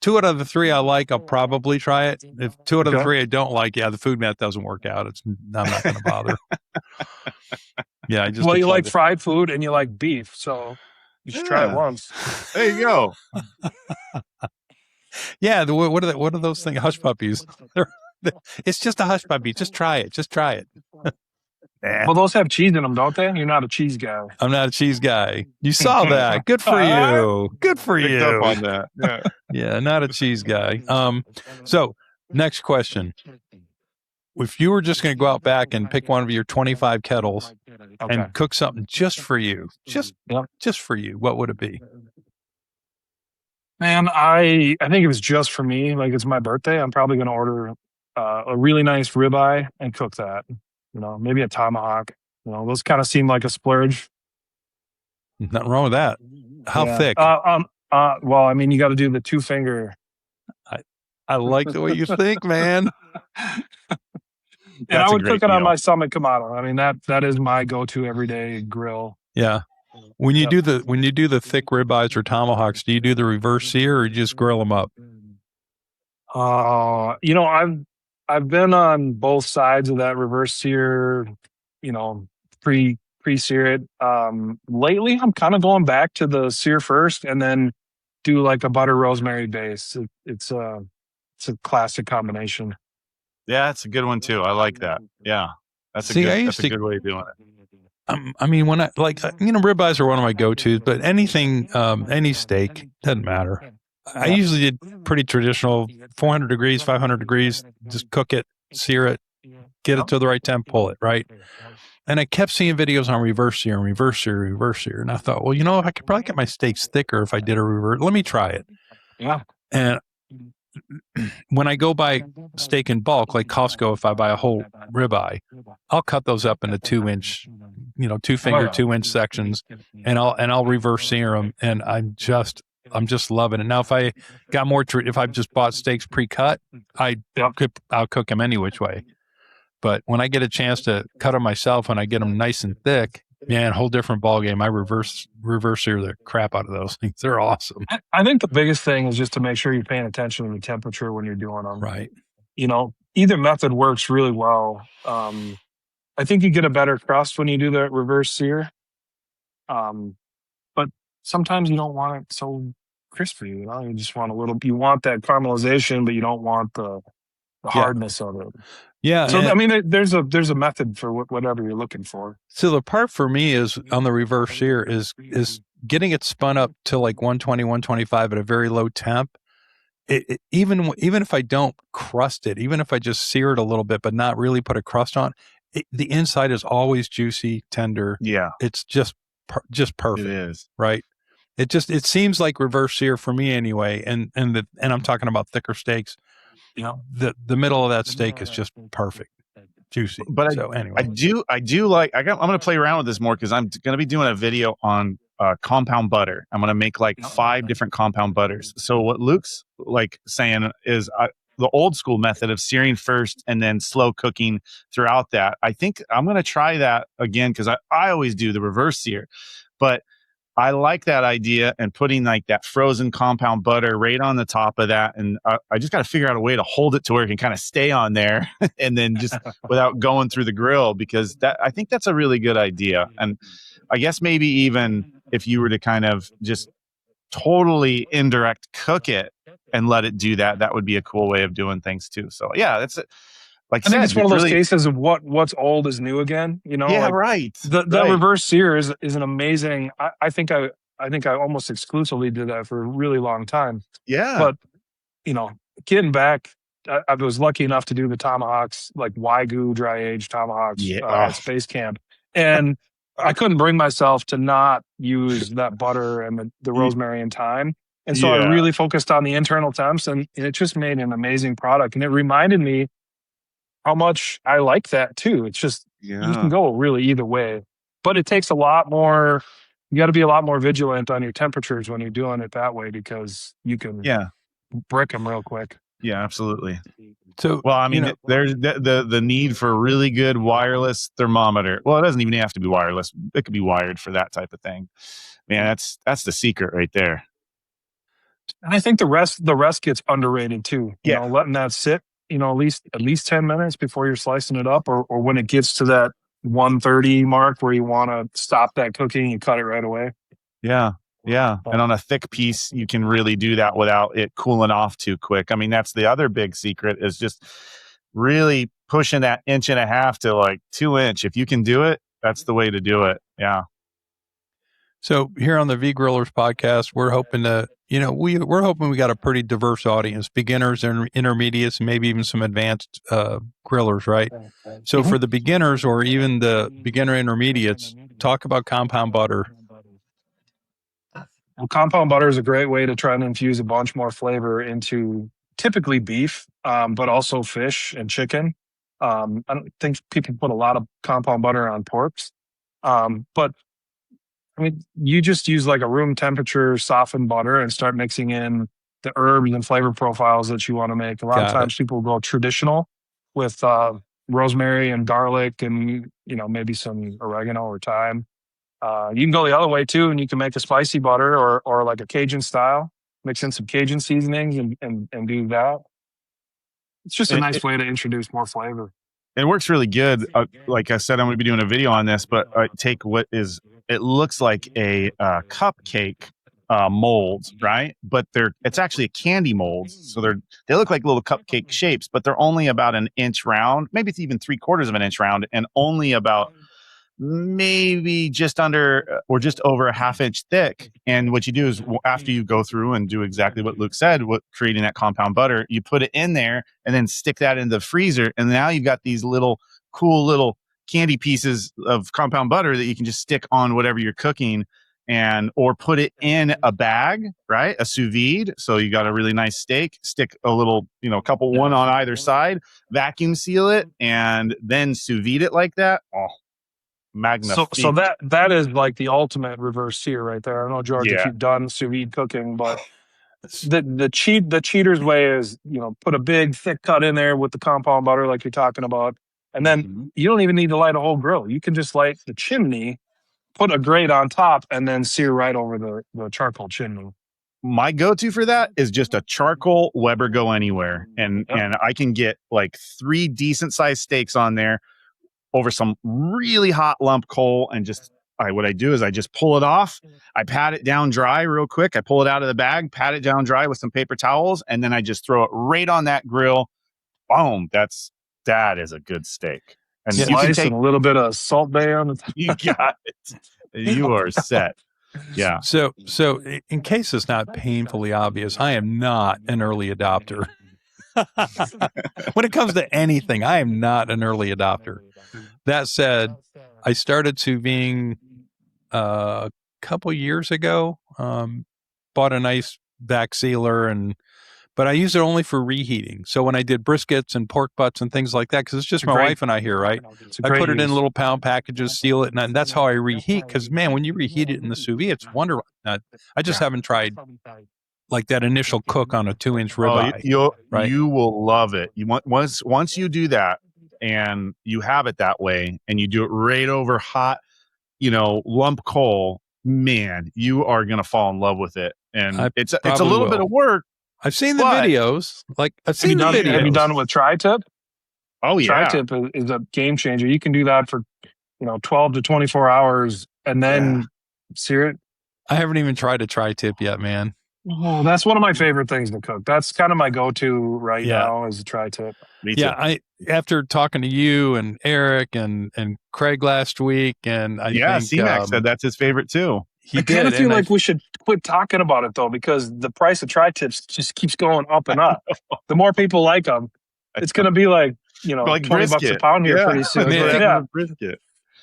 2 out of the 3 I like, I'll probably try it. If 2 out of the 3 I don't like, the food math doesn't work out. I'm not going to bother. Yeah, you like fried food and you like beef, so you should try it once. There you go. Yeah, what are those things? Hush puppies. It's just a hush puppy. Just try it. Just try it. Well, those have cheese in them, don't they? You're not a cheese guy. I'm not a cheese guy. You saw that. Good for you. Good for you. Picked up on that. Yeah. Yeah, not a cheese guy. So next question. If you were just going to go out back and pick one of your 25 kettles and cook something just for you, just for you, what would it be? Man, I think it was just for me. Like, it's my birthday. I'm probably going to order a really nice ribeye and cook that. Maybe a tomahawk. Those kind of seem like a splurge. Nothing wrong with that. How thick? Well, I mean, you got to do the 2-finger. I like the way you think, man. And I would cook it on my Summit Kamado. I mean, that is my go-to everyday grill. Yeah. When you do the thick ribeyes or tomahawks, do you do the reverse sear or you just grill them up? I've been on both sides of that reverse sear, pre-sear it. Lately, I'm kind of going back to the sear first and then do like a butter rosemary base. It's a classic combination. Yeah, it's a good one too. I like that. Yeah, that's a good way of doing it. I mean, when ribeyes are one of my go-tos, but anything, any steak doesn't matter. I usually did pretty traditional, 400 degrees, 500 degrees, just cook it, sear it, get it to the right temp, pull it, right? And I kept seeing videos on reverse sear. And I thought, well, I could probably get my steaks thicker if I did a reverse. Let me try it. Yeah. And when I go buy steak in bulk, like Costco, if I buy a whole ribeye, I'll cut those up into 2-inch, 2-finger, 2-inch sections, and I'll reverse sear them. And I'm just loving it. Now, if I got if I've just bought steaks pre-cut, I'll cook them any which way. But when I get a chance to cut them myself and I get them nice and thick, man, whole different ballgame. I reverse sear the crap out of those things. They're awesome. I think the biggest thing is just to make sure you're paying attention to the temperature when you're doing them. Right. Either method works really well. I think you get a better crust when you do the reverse sear. But sometimes you don't want it so crispy. You just want you want that caramelization, but you don't want the hardness of it. Yeah. So I mean, there's a method for whatever you're looking for. So the part for me is on the reverse sear is getting it spun up to like 120, 125 at a very low temp. Even if I don't crust it, even if I just sear it a little bit, but not really put a crust on, the inside is always juicy, tender. Yeah. It's just perfect. It is. Right. it seems like reverse sear for me anyway. And I'm talking about thicker steaks. The middle of that steak is just perfect, juicy. But so I anyway, do like, I'm going to play around with this more because I'm going to be doing a video on compound butter. I'm going to make like 5 different compound butters. So what Luke's like saying is the old school method of searing first and then slow cooking throughout that. I think I'm going to try that again because I always do the reverse sear, but I like that idea and putting like that frozen compound butter right on the top of that. And I just got to figure out a way to hold it to where it can kind of stay on there and then just without going through the grill, because I think that's a really good idea. And I guess maybe even if you were to kind of just totally indirect cook it and let it do that, that would be a cool way of doing things too. So yeah, that's it. Like I think it's one of those cases of what's old is new again. Yeah, like right. The reverse sear is an amazing. I think I almost exclusively did that for a really long time. Yeah, but getting back, I was lucky enough to do the tomahawks, like Wagyu dry aged tomahawks at Space Camp, and I couldn't bring myself to not use that butter and the rosemary and thyme. And so I really focused on the internal temps, and it just made an amazing product. And it reminded me how much I like that too. It's just, you can go really either way, but it takes a lot more. You got to be a lot more vigilant on your temperatures when you're doing it that way, because you can brick them real quick. Yeah, absolutely. So, well, I mean, there's the need for a really good wireless thermometer. Well, it doesn't even have to be wireless. It could be wired for that type of thing. Man, that's the secret right there. And I think the rest gets underrated too. Letting that sit, at least 10 minutes before you're slicing it up, or when it gets to that 130 mark where you want to stop that cooking, you cut it right away. Yeah. And on a thick piece, you can really do that without it cooling off too quick. I mean, that's the other big secret, is just really pushing that 1.5 to like 2 inch. If you can do it, that's the way to do it. Yeah. So here on the VGrillers podcast, we're hoping to, we're hoping we got a pretty diverse audience, beginners and intermediates, and maybe even some advanced grillers, right? So for the beginners or even the beginner intermediates, talk about compound butter. Well, compound butter is a great way to try and infuse a bunch more flavor into typically beef, but also fish and chicken. I don't think people put a lot of compound butter on porks, but I mean, you just use like a room temperature softened butter and start mixing in the herbs and flavor profiles that you want to make. A lot of times people go traditional with rosemary and garlic and, maybe some oregano or thyme. You can go the other way too, and you can make a spicy butter or like a Cajun style, mix in some Cajun seasonings and do that. It's just a nice way to introduce more flavor. It works really good. Like I said, I'm going to be doing a video on this, but take it looks like a cupcake mold, right? But it's actually a candy mold. So they look like little cupcake shapes, but they're only about 1 inch round. Maybe it's even 3/4 of an inch round, and only about maybe just under or just over a 1/2 inch thick. And what you do is, after you go through and do exactly what Luke said, creating that compound butter, you put it in there and then stick that in the freezer. And now you've got these cool little candy pieces of compound butter that you can just stick on whatever you're cooking, or put it in a bag, right? A sous vide. So you got a really nice steak, stick a little, couple, one on either side, vacuum seal it, and then sous vide it like that. Oh, magnificent. So that is like the ultimate reverse sear right there. I don't know, George, if you've done sous vide cooking, but the cheater's way is, put a big thick cut in there with the compound butter like you're talking about. And then you don't even need to light a whole grill. You can just light the chimney, put a grate on top, and then sear right over the charcoal chimney. My go-to for that is just a charcoal Weber Go Anywhere. And I can get like 3 decent sized steaks on there over some really hot lump coal, and what I do is I just pull it off. I pat it down dry real quick. I pull it out of the bag, pat it down dry with some paper towels, and then I just throw it right on that grill. Boom. That is a good steak. And you can take a little bit of Salt Bay on it. You got it. You are set. Yeah. So in case it's not painfully obvious, I am not an early adopter. When it comes to anything, I am not an early adopter. That said, I started sous videing a couple years ago. bought a nice vac sealer, but I use it only for reheating. So when I did briskets and pork butts and things like that, because it's just my wife and I here, right? I put it in little pound packages, seal it, and that's how I reheat. Because man, when you reheat it in the sous vide, it's wonderful. I just haven't tried like that initial cook on a 2-inch ribeye. You will love it. Once you do that and you have it that way, and you do it right over hot, lump coal, man, you are gonna fall in love with it. And it's a little bit of work. I've seen the videos. Have you done it with tri-tip? Oh yeah, tri-tip is a game changer. You can do that for 12 to 24 hours and then sear it. I haven't even tried a tri-tip yet, man. Oh, that's one of my favorite things to cook. That's kind of my go-to now is a tri-tip. Me too. Yeah, after talking to you and Eric and Craig last week, and I think C-Mac said that's his favorite too. I kind of feel like we should quit talking about it though, because the price of tri-tips just keeps going up and up. The more people like them, it's going to be like $20 brisket. a pound here pretty soon. Brisket.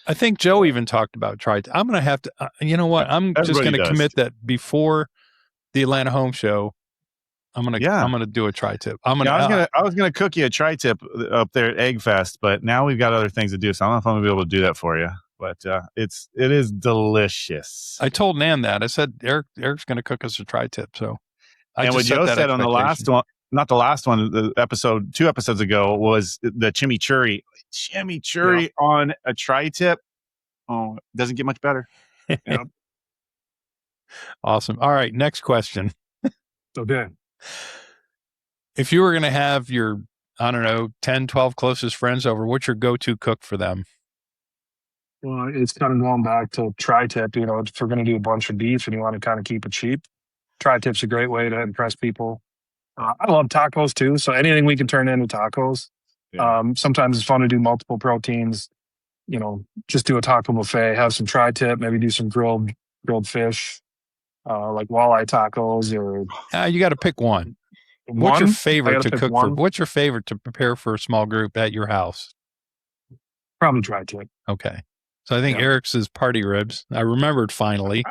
I think Joe even talked about tri-tip. I'm going to have to. You know what? I'm just going to commit that before the Atlanta Home Show. I'm gonna do a tri-tip. I was gonna cook you a tri-tip up there at Egg Fest, but now we've got other things to do, so I don't know if I'm gonna be able to do that for you. But it is delicious. I told Nan that. I said Eric's gonna cook us a tri-tip. So and what Joe said on the last one, not the last one, the episode 2 episodes ago, was the chimichurri on a tri-tip. Oh, it doesn't get much better. Awesome. All right, next question. Okay. If you were going to have your, 10, 12 closest friends over, what's your go-to cook for them? Well, it's kind of going back to tri-tip. If we're going to do a bunch of beef and you want to kind of keep it cheap, tri-tip's a great way to impress people. I love tacos too, so anything we can turn into tacos. Yeah. Sometimes it's fun to do multiple proteins. Just do a taco buffet, have some tri-tip, maybe do some grilled fish. Like walleye tacos, or you got to pick one. What's your favorite to cook for? What's your favorite to prepare for a small group at your house? Probably tri-tip. Okay, so I think Eric's is party ribs. I remembered finally.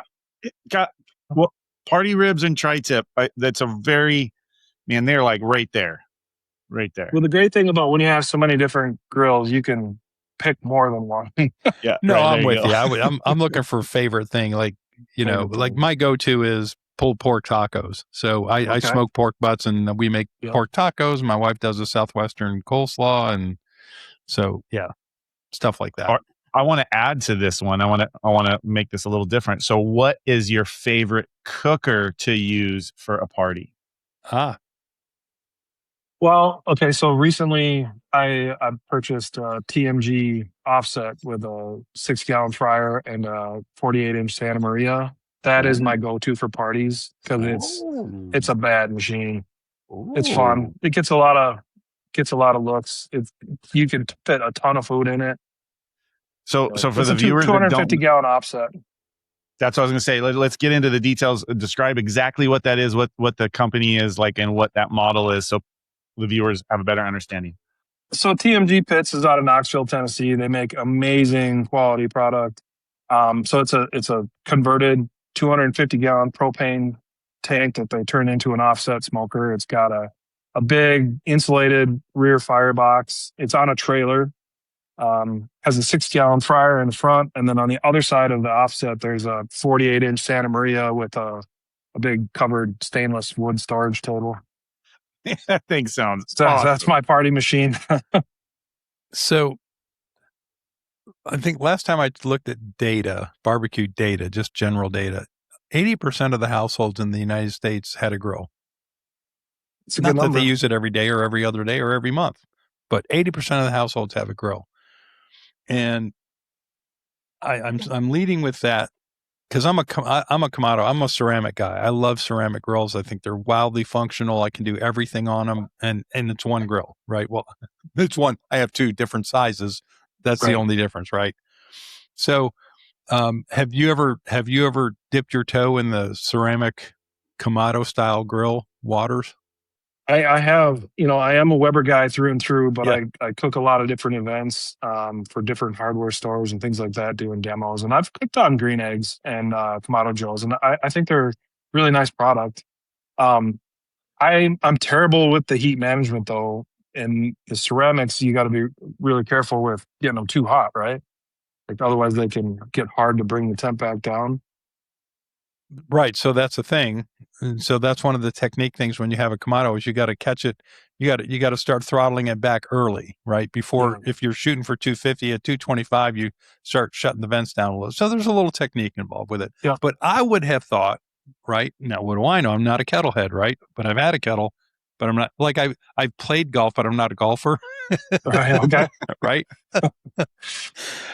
Party ribs and tri-tip. That's a very they're like right there. Well, the great thing about when you have so many different grills, you can pick more than one. Yeah, no, I'm with you. I'm looking for a favorite thing, like. Like my go-to is pulled pork tacos. So I smoke pork butts and we make pork tacos. My wife does a Southwestern coleslaw. And so, stuff like that. I want to add to this one. I want to make this a little different. So what is your favorite cooker to use for a party? Well, okay. So recently I purchased a TMG offset with a 6-gallon fryer and a 48-inch Santa Maria. That is my go-to for parties because it's a bad machine. Ooh. It's fun. It gets a lot of looks. You can fit a ton of food in it. So for the viewers, 250-gallon offset. That's what I was going to say. Let's get into the details. Describe exactly what that is, what the company is like, and what that model is, so the viewers have a better understanding. So TMG Pits is out of Knoxville, Tennessee. They make amazing quality product. So it's a converted 250-gallon propane tank that they turn into an offset smoker. It's got a big insulated rear firebox. It's on a trailer. Has a 6-gallon fryer in the front, and then on the other side of the offset, there's a 48-inch Santa Maria with a big covered stainless wood storage table. That thing sounds awesome. That's my party machine. So I think last time I looked at data, barbecue data, just general data, 80% of the households in the United States had a grill. It's not that they use it every day or every other day or every month, but 80% of the households have a grill. And I'm leading with that because I'm a Kamado. I'm a ceramic guy. I love ceramic grills. I think they're wildly functional. I can do everything on them, and it's one grill, right? Well, it's one. I have 2 different sizes. That's the only difference, right? So, have you ever dipped your toe in the ceramic Kamado style grill waters? I have, I am a Weber guy through and through, but Yeah. I cook a lot of different events for different hardware stores and things like that, doing demos. And I've cooked on Green Eggs and Kamado Joe's, and I think they're really nice product. Um, I'm terrible with the heat management though, and the ceramics you got to be really careful with getting them too hot, right? Like otherwise they can get hard to bring the temp back down. Right. So that's the thing. And so that's one of the technique things when you have a Kamado is you got to catch it. You got to start throttling it back early, right? Before, if you're shooting for 250 at 225, you start shutting the vents down a little. So there's a little technique involved with it. Yeah. But I would have thought, right now, what do I know? I'm not a kettle head, right? But I've had a kettle, but I'm not like I've played golf, but I'm not a golfer. Right, okay. Right.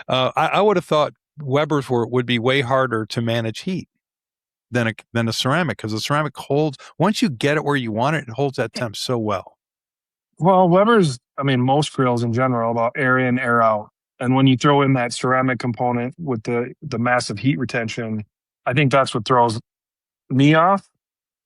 I would have thought Weber's would be way harder to manage heat than a ceramic, because the ceramic holds, once you get it where you want it, it holds that temp so well. Well, Weber's, most grills in general about air in, air out. And when you throw in that ceramic component with the massive heat retention, I think that's what throws me off.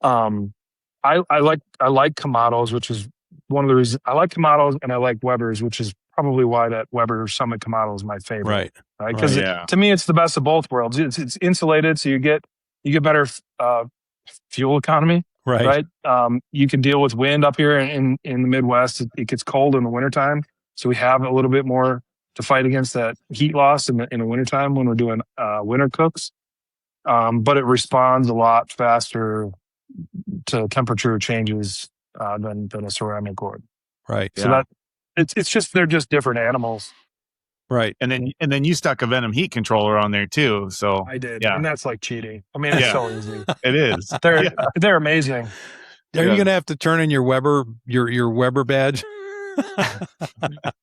I like Kamados, which is one of the reasons I like Kamados, and I like Weber's, which is probably why that Weber Summit Kamado is my favorite. Right. Because to me, it's the best of both worlds. It's insulated, so you get better fuel economy. Right. You can deal with wind up here in the Midwest. It gets cold in the wintertime. So we have a little bit more to fight against that heat loss in the wintertime when we're doing winter cooks. But it responds a lot faster to temperature changes than a ceramic would. Right. So that it's just, they're just different animals. Right. And then you stuck a Venom heat controller on there too. So I did. Yeah. And that's like cheating. It's so easy. It is. They're amazing. Are you going to have to turn in your Weber badge?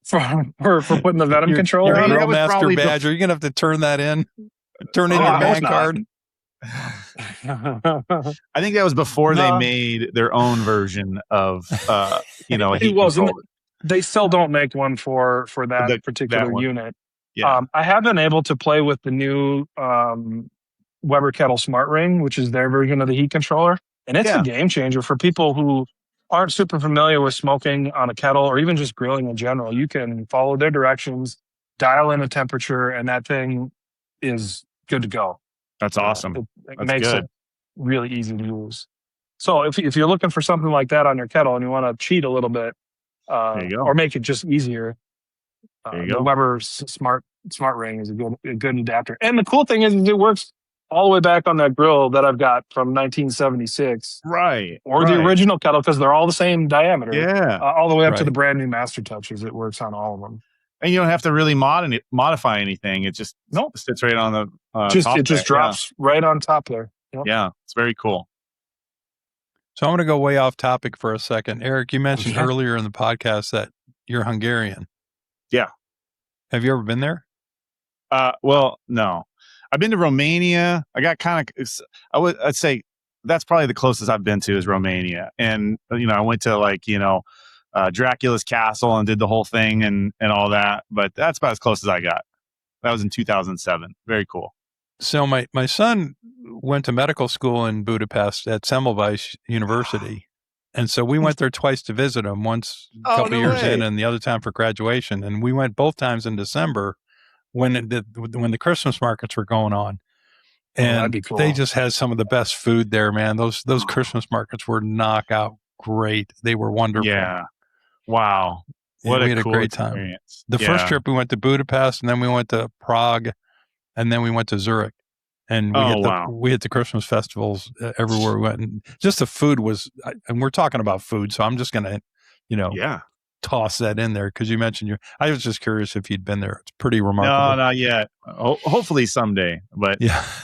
for putting the Venom controller your on? Grill Master badge. Are you going to have to turn that in? Turn in your man card? I think that was before they made their own version of, a heat wasn't. controller. They still don't make one for that particular unit. Yeah. I have been able to play with the new Weber Kettle Smart Ring, which is their version of the heat controller. And it's a game changer for people who aren't super familiar with smoking on a kettle or even just grilling in general. You can follow their directions, dial in a temperature, and that thing is good to go. That's awesome. It makes it really easy to use. So if you're looking for something like that on your kettle and you want to cheat a little bit, there you go. or make it just easier, there you go. the Weber Smart Ring is a good adapter. And the cool thing is it works all the way back on that grill that I've got from 1976. Right. Or the original kettle, because they're all the same diameter. Yeah. All the way up to the brand new Master Touches. It works on all of them. And you don't have to really modify anything. It just sits right on the top. It just drops right on top there. Yep. Yeah, it's very cool. So I'm going to go way off topic for a second. Eric, you mentioned earlier in the podcast that you're Hungarian. Yeah. Have you ever been there? Well, no. I've been to Romania. I got I'd say that's probably the closest I've been to is Romania. And, I went to Dracula's castle and did the whole thing and all that. But that's about as close as I got. That was in 2007. Very cool. So my son went to medical school in Budapest at Semmelweis University. And so we went there twice to visit him, once a couple years in and the other time for graduation. And we went both times in December when the Christmas markets were going on. And cool. They just had some of the best food there, man. Those Christmas markets were knockout great. They were wonderful. Yeah. Wow. We had a great time. The first trip we went to Budapest, and then we went to Prague, and then we went to Zurich. And we hit the Christmas festivals everywhere we went. And just the food was, and we're talking about food, so I'm just going to, toss that in there because you mentioned I was just curious if you'd been there. It's pretty remarkable. No, not yet. Hopefully someday. But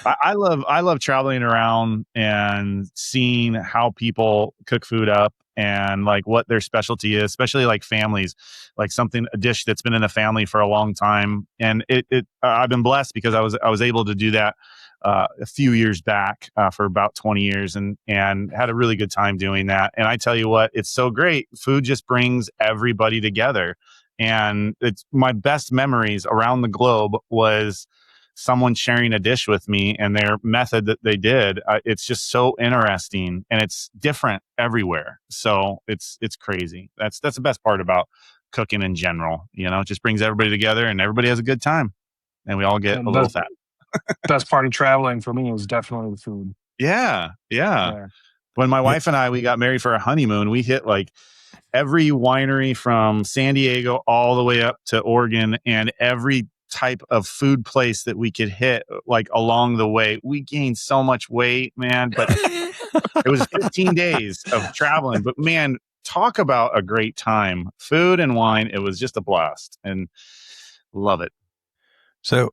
I love traveling around and seeing how people cook food up and like what their specialty is, especially like families, like a dish that's been in a family for a long time. And I've been blessed because I was able to do that a few years back for about 20 years and had a really good time doing that. And I tell you what, it's so great. Food just brings everybody together. And it's my best memories around the globe was someone sharing a dish with me and their method that they did. It's just so interesting, and it's different everywhere. So it's crazy. That's the best part about cooking in general. You know, it just brings everybody together and everybody has a good time, and we all get a little fat. Best part of traveling for me was definitely the food. Yeah. When my wife and we got married for a honeymoon, we hit like every winery from San Diego all the way up to Oregon, and every type of food place that we could hit like along the way. We gained so much weight, man, but it was 15 days of traveling. But man, talk about a great time. Food and wine, it was just a blast, and love it. So,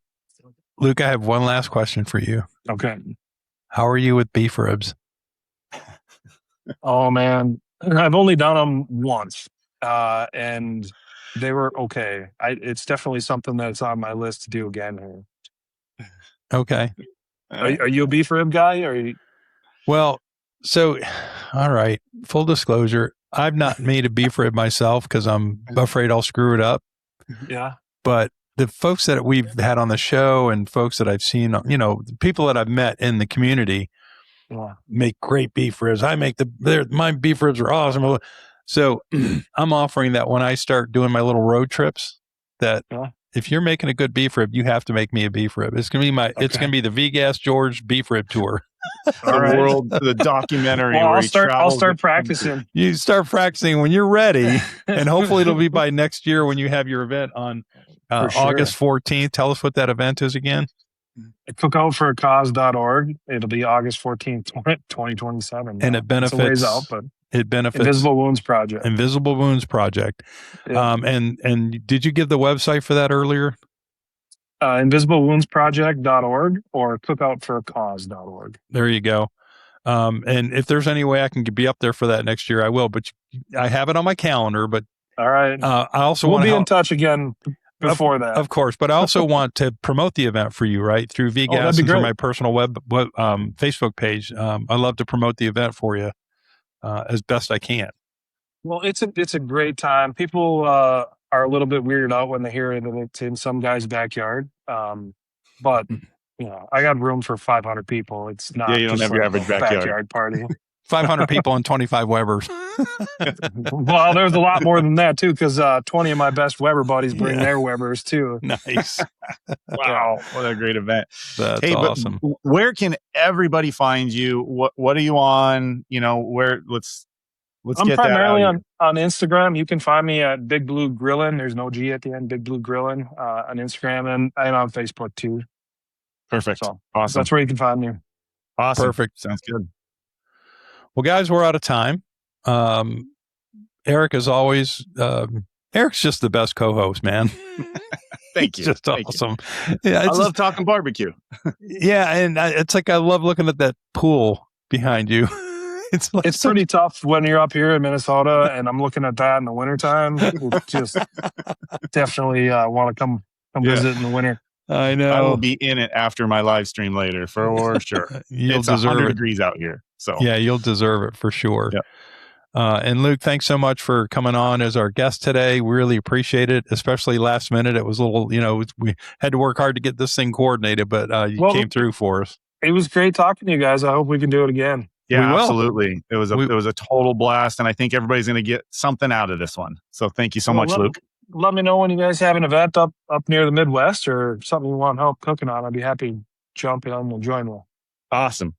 Luke, I have one last question for you. Okay. How are you with beef ribs? Oh, man. I've only done them once, and they were okay. It's definitely something that's on my list to do again here. Okay. Are you a beef rib guy? Or Well, so, all right. Full disclosure, I've not made a beef rib myself because I'm afraid I'll screw it up. Yeah. But the folks that we've had on the show and folks that I've seen, you know, the people that I've met in the community make great beef ribs. My beef ribs are awesome. So I'm offering that when I start doing my little road trips, that if you're making a good beef rib, you have to make me a beef rib. It's gonna be it's gonna be the Vegas George beef rib tour. The documentary. Well, I'll start practicing. You start practicing when you're ready, and hopefully it'll be by next year when you have your event on August 14th. Tell us what that event is again. Cookoutforacause.org. It'll be August 14th, 2027. And it benefits. It's a ways out, but it benefits Invisible Wounds Project. Invisible Wounds Project. Yeah. And did you give the website for that earlier? Invisiblewoundsproject.org or cookoutforacause.org. There you go. And if there's any way I can be up there for that next year, I will. But I have it on my calendar. But all right, I also we'll be in touch again before that, of course. But I also want to promote the event for you, right, through VGas and through my personal web Facebook page. I love to promote the event for you as best I can. Well, it's a great time. People are a little bit weirded out when they hear that it's in some guy's backyard. But you know, I got room for 500 people. It's not you don't have your average backyard party. 500 people and 25 Webers. Well, there's a lot more than that too, because 20 of my best Weber buddies bring their Webers too. Nice. Wow, what a great event. That's awesome. But where can everybody find you? What are you on? You know, where let's I'm get primarily that on Instagram. You can find me at Big Blue Grillin. There's no G at the end. Big Blue Grillin on Instagram and on Facebook too. Perfect. So awesome. That's where you can find me. Awesome. Perfect. Sounds good. Well, guys, we're out of time. Eric, as always, Eric's just the best co-host, man. Thank you. Just Thank awesome. You. Yeah, I love talking barbecue. Yeah, and it's like I love looking at that pool behind you. It's pretty tough when you're up here in Minnesota, and I'm looking at that in the wintertime. Just definitely want to come visit in the winter. I know. I will be in it after my live stream later for sure. It's 100 degrees out here. So yeah, you'll deserve it for sure. Yep. And Luke, thanks so much for coming on as our guest today. We really appreciate it, especially last minute. It was a little, we had to work hard to get this thing coordinated, but you came through for us. It was great talking to you guys. I hope we can do it again. Yeah, absolutely. It was a total blast, and I think everybody's going to get something out of this one. So thank you so much, Luke. Let me know when you guys have an event up near the Midwest or something you want help cooking on. I'd be happy to jump in and join you. Awesome.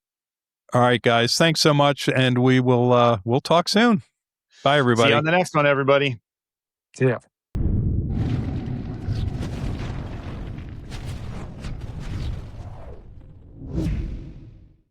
All right, guys. Thanks so much, and we'll talk soon. Bye, everybody. See you on the next one, everybody. See ya.